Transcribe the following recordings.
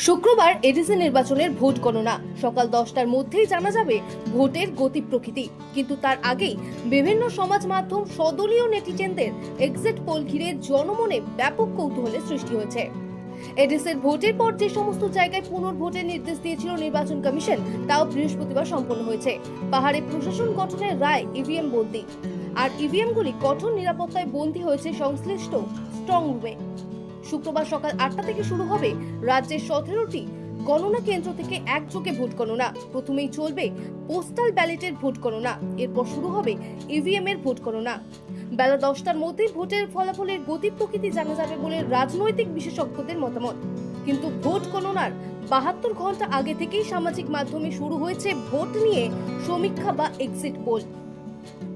শুক্রবার এডিসি নির্বাচনের ভোট গণনা সকাল 10টার মধ্যেই জানা যাবে ভোটের গতি প্রকৃতি। কিন্তু তার আগেই বিভিন্ন সমাজ মাধ্যম সদলীয় নেটিজেনদের এক্সিট পোল ঘিরে জনমনে ব্যাপক কৌতূহলের সৃষ্টি হয়েছে। এডিসির ভোটের পর যে সমস্ত জায়গায় পুনর্ভোটের নির্দেশ দিয়েছিল নির্বাচন কমিশন, তাও বৃহস্পতিবার সম্পন্ন হয়েছে। পাহাড়ে প্রশাসন গঠনের রায় ইভিএম বন্দী, আর ইভিএমগুলি কঠোর নিরাপত্তায় বন্দী হয়েছে সংশ্লিষ্ট স্ট্রং রুমে। শুক্রবার সকাল 8টা থেকে শুরু হবে রাজ্যের 17টি গণনা কেন্দ্র থেকে একযোগে ভোট গণনা। প্রথমেই চলবে পোস্টাল ব্যালটের ভোট গণনা, এরপর শুরু হবে ইভিএম এর ভোট গণনা। বেলা 10টার মধ্যে ভোটের ফলাফলের গতি প্রকৃতি জানা যাবে বলে রাজনৈতিক বিশেষজ্ঞদের মতামত। কিন্তু ভোট গণনার 72 ঘন্টা আগে থেকেই সামাজিক মাধ্যমে শুরু হয়েছে ভোট নিয়ে সমীক্ষা বা এক্সিট পোল।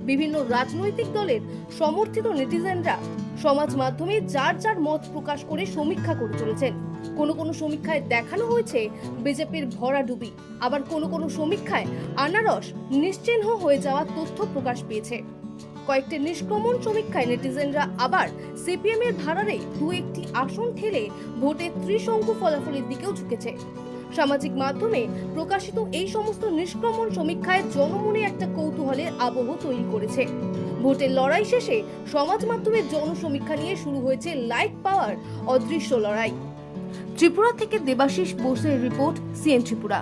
বিভিন্ন রাজনৈতিক দলের সমর্থিত নেটিজেনরা সমাজ মাধ্যমে যার যার মত প্রকাশ করে সমীক্ষা করে চলেছেন। কোনো সমীক্ষায় দেখানো হয়েছে বিজেপির ভরাডুবি, আবার কোনো সমীক্ষায় আনারস নিশ্চিহ্ন হয়ে যাওয়া তথ্য প্রকাশ পেয়েছে। কয়েকটি নিষ্ক্রমণ সমীক্ষায় নেটিজেনরা আবার সিপিএম এর ভাড়ারে দু একটি আসন ঠেলে ভোটের ত্রিশঙ্কু ফলাফলের দিকেও ঝুঁকেছে। সামাজিক মাধ্যমে প্রকাশিত এই সমস্ত নিষ্ক্রমণ সমীক্ষায় জনমনে একটা কৌতূহলের আবহ তৈরি করেছে। ভোটের লড়াই শেষে সমাজ মাধ্যমের জনসমীক্ষা নিয়ে শুরু হয়েছে লাইক পাওয়ার অদৃশ্য লড়াই। ত্রিপুরা থেকে দেবাশিস বোসের রিপোর্ট, সিএন ত্রিপুরা।